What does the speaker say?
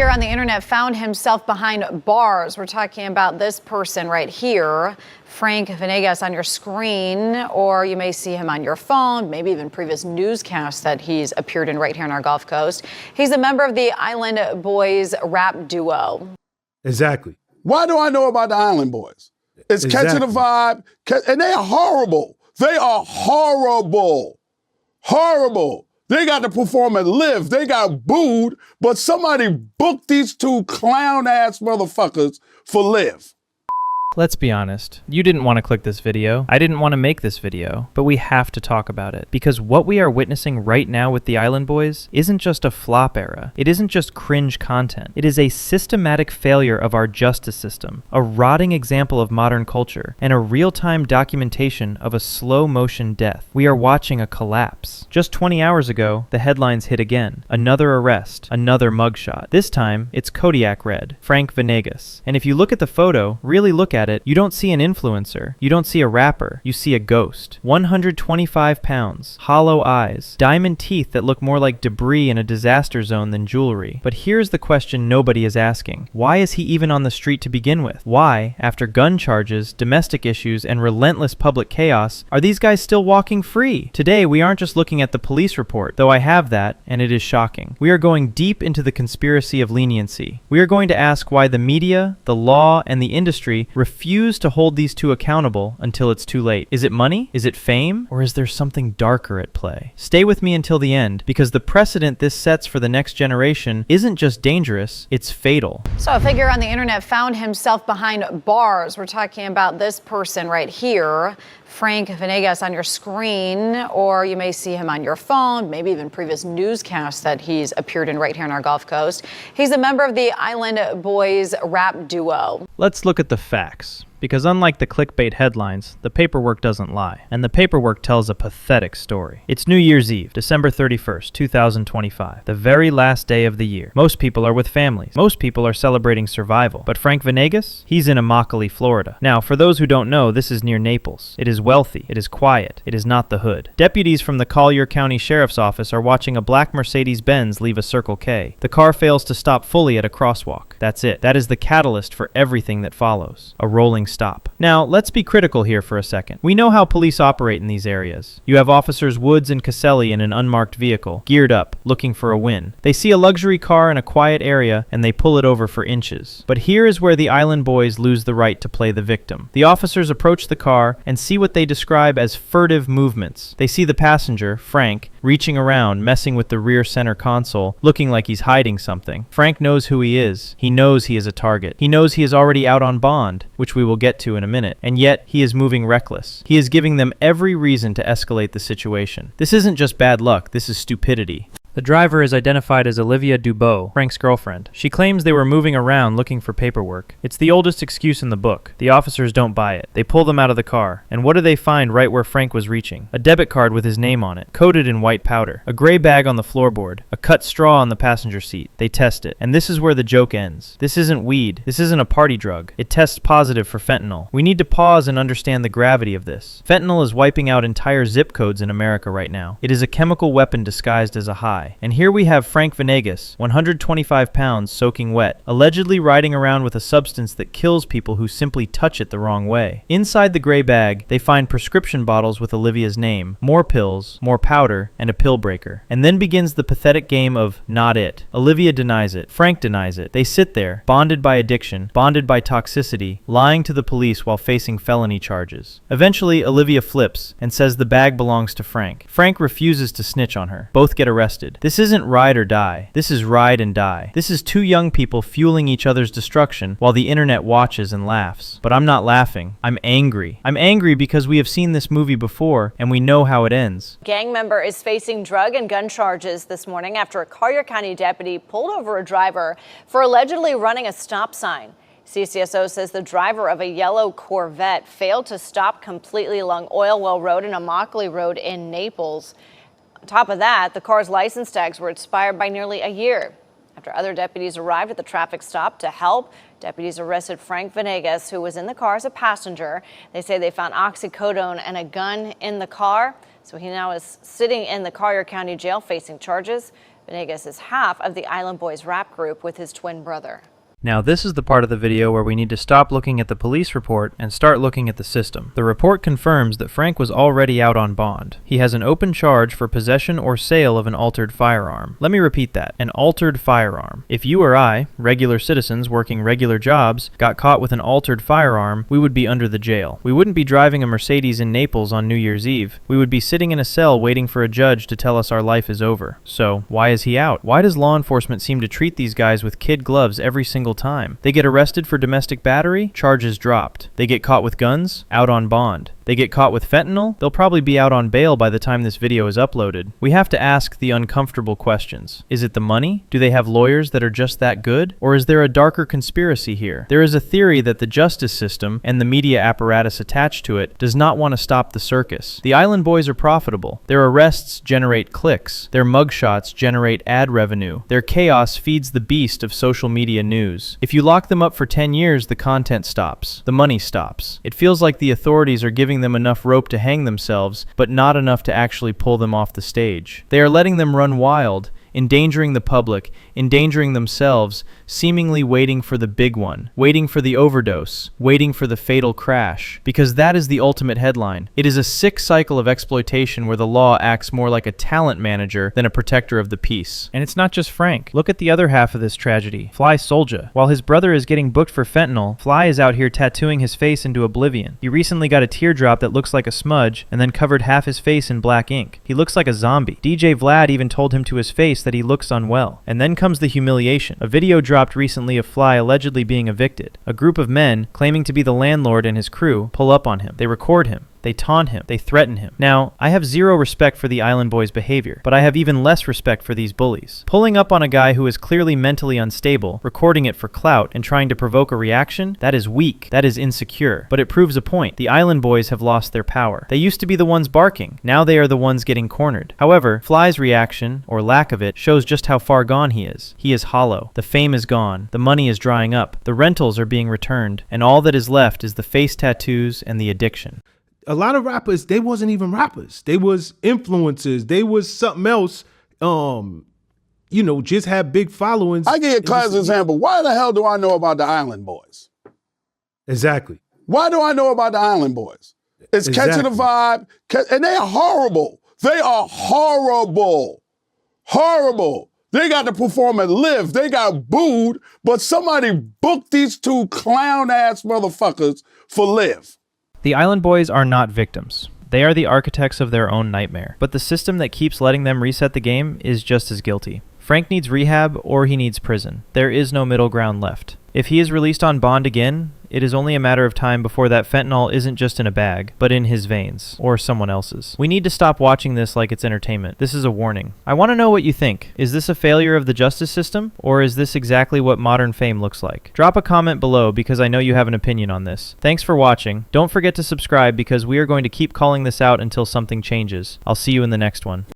Here on the internet found himself behind bars. We're talking about this person right here, Frank Venegas, on your screen, or you may see him on your phone, maybe even previous newscasts that he's appeared in right here on our Gulf Coast. He's a member of the Island Boys rap duo. Exactly. Why do I know about the Island Boys? It's catching the vibe, and they are horrible. They are horrible. Horrible. They got to perform at Live. They got booed, but somebody booked these two clown-ass motherfuckers for Live. Let's be honest, you didn't want to click this video. I didn't want to make this video, but we have to talk about it because what we are witnessing right now with the Island Boys isn't just a flop era. It isn't just cringe content. It is a systematic failure of our justice system, a rotting example of modern culture, and a real-time documentation of a slow-motion death. We are watching a collapse. Just 20 hours ago, the headlines hit again. Another arrest, another mugshot. This time, it's Kodiak Red, Frank Venegas. And if you look at the photo, really look at it, you don't see an influencer, you don't see a rapper, you see a ghost. 125 pounds, hollow eyes, diamond teeth that look more like debris in a disaster zone than jewelry. But here's the question nobody is asking. Why is he even on the street to begin with? Why, after gun charges, domestic issues, and relentless public chaos, are these guys still walking free? Today, we aren't just looking at the police report, though I have that, and it is shocking. We are going deep into the conspiracy of leniency. We are going to ask why the media, the law, and the industry refuse to hold these two accountable until it's too late. Is it money? Is it fame? Or is there something darker at play? Stay with me until the end, because the precedent this sets for the next generation isn't just dangerous, it's fatal. So a figure on the internet found himself behind bars. We're talking about this person right here, Frank Venegas, on your screen, or you may see him on your phone, maybe even previous newscasts that he's appeared in right here on our Gulf Coast. He's a member of the Island Boys rap duo. Let's look at the facts. Because unlike the clickbait headlines, the paperwork doesn't lie, and the paperwork tells a pathetic story. It's New Year's Eve, December 31st, 2025, the very last day of the year. Most people are with families. Most people are celebrating survival. But Frank Venegas? He's in Immokalee, Florida. Now, for those who don't know, this is near Naples. It is wealthy. It is quiet. It is not the hood. Deputies from the Collier County Sheriff's Office are watching a black Mercedes-Benz leave a Circle K. The car fails to stop fully at a crosswalk. That's it. That is the catalyst for everything that follows. A rolling stop. Now, let's be critical here for a second. We know how police operate in these areas. You have officers Woods and Caselli in an unmarked vehicle, geared up, looking for a win. They see a luxury car in a quiet area, and they pull it over for inches. But here is where the Island Boys lose the right to play the victim. The officers approach the car and see what they describe as furtive movements. They see the passenger, Frank, reaching around, messing with the rear center console, looking like he's hiding something. Frank knows who he is. He knows he is a target. He knows he is already out on bond, which we will get to in a minute, and yet he is moving reckless. He is giving them every reason to escalate the situation. This isn't just bad luck, this is stupidity. The driver is identified as Olivia Dubois, Frank's girlfriend. She claims they were moving around looking for paperwork. It's the oldest excuse in the book. The officers don't buy it. They pull them out of the car. And what do they find right where Frank was reaching? A debit card with his name on it, coated in white powder. A gray bag on the floorboard. A cut straw on the passenger seat. They test it. And this is where the joke ends. This isn't weed. This isn't a party drug. It tests positive for fentanyl. We need to pause and understand the gravity of this. Fentanyl is wiping out entire zip codes in America right now. It is a chemical weapon disguised as a high. And here we have Frank Venegas, 125 pounds, soaking wet, allegedly riding around with a substance that kills people who simply touch it the wrong way. Inside the gray bag, they find prescription bottles with Olivia's name, more pills, more powder, and a pill breaker. And then begins the pathetic game of not it. Olivia denies it. Frank denies it. They sit there, bonded by addiction, bonded by toxicity, lying to the police while facing felony charges. Eventually, Olivia flips and says the bag belongs to Frank. Frank refuses to snitch on her. Both get arrested. This isn't ride or die. This is ride and die. This is two young people fueling each other's destruction while the internet watches and laughs. But I'm not laughing. I'm angry. I'm angry because we have seen this movie before and we know how it ends. Gang member is facing drug and gun charges this morning after a Collier County deputy pulled over a driver for allegedly running a stop sign. CCSO says the driver of a yellow Corvette failed to stop completely along Oil Well Road and Immokalee Road in Naples. On top of that, the car's license tags were expired by nearly a year. After other deputies arrived at the traffic stop to help, deputies arrested Frank Venegas, who was in the car as a passenger. They say they found oxycodone and a gun in the car. So he now is sitting in the Collier County Jail facing charges. Venegas is half of the Island Boys rap group with his twin brother. Now, this is the part of the video where we need to stop looking at the police report and start looking at the system. The report confirms that Frank was already out on bond. He has an open charge for possession or sale of an altered firearm. Let me repeat that, an altered firearm. If you or I, regular citizens working regular jobs, got caught with an altered firearm, we would be under the jail. We wouldn't be driving a Mercedes in Naples on New Year's Eve. We would be sitting in a cell waiting for a judge to tell us our life is over. So, why is he out? Why does law enforcement seem to treat these guys with kid gloves every single time? They get arrested for domestic battery, charges dropped. They get caught with guns, out on bond. They get caught with fentanyl, they'll probably be out on bail by the time this video is uploaded. We have to ask the uncomfortable questions. Is it the money? Do they have lawyers that are just that good? Or is there a darker conspiracy here? There is a theory that the justice system and the media apparatus attached to it does not want to stop the circus. The Island Boys are profitable. Their arrests generate clicks. Their mugshots generate ad revenue. Their chaos feeds the beast of social media news. If you lock them up for 10 years, the content stops. The money stops. It feels like the authorities are giving them enough rope to hang themselves, but not enough to actually pull them off the stage. They are letting them run wild, endangering the public, endangering themselves, seemingly waiting for the big one, waiting for the overdose, waiting for the fatal crash. Because that is the ultimate headline. It is a sick cycle of exploitation where the law acts more like a talent manager than a protector of the peace. And it's not just Frank. Look at the other half of this tragedy, Fly Soldier. While his brother is getting booked for fentanyl, Fly is out here tattooing his face into oblivion. He recently got a teardrop that looks like a smudge and then covered half his face in black ink. He looks like a zombie. DJ Vlad even told him to his face that he looks unwell. And then comes the humiliation. A video dropped recently of Fly allegedly being evicted. A group of men, claiming to be the landlord and his crew, pull up on him. They record him. They taunt him. They threaten him. Now, I have zero respect for the Island Boys' behavior, but I have even less respect for these bullies. Pulling up on a guy who is clearly mentally unstable, recording it for clout, and trying to provoke a reaction, that is weak. That is insecure. But it proves a point. The Island Boys have lost their power. They used to be the ones barking. Now they are the ones getting cornered. However, Fly's reaction, or lack of it, shows just how far gone he is. He is hollow. The fame is gone. The money is drying up. The rentals are being returned. And all that is left is the face tattoos and the addiction. A lot of rappers, they wasn't even rappers. They was influencers. They was something else. Just had big followings. I give you a classic example. Why the hell do I know about the Island Boys? Exactly. Why do I know about the Island Boys? It's catching the vibe, and they are horrible. They are horrible. Horrible. They got to perform at Live. They got booed, but somebody booked these two clown-ass motherfuckers for Live. The Island Boys are not victims. They are the architects of their own nightmare. But the system that keeps letting them reset the game is just as guilty. Frank needs rehab or he needs prison. There is no middle ground left. If he is released on bond again, it is only a matter of time before that fentanyl isn't just in a bag, but in his veins, or someone else's. We need to stop watching this like it's entertainment. This is a warning. I want to know what you think. Is this a failure of the justice system, or is this exactly what modern fame looks like? Drop a comment below because I know you have an opinion on this. Thanks for watching. Don't forget to subscribe because we are going to keep calling this out until something changes. I'll see you in the next one.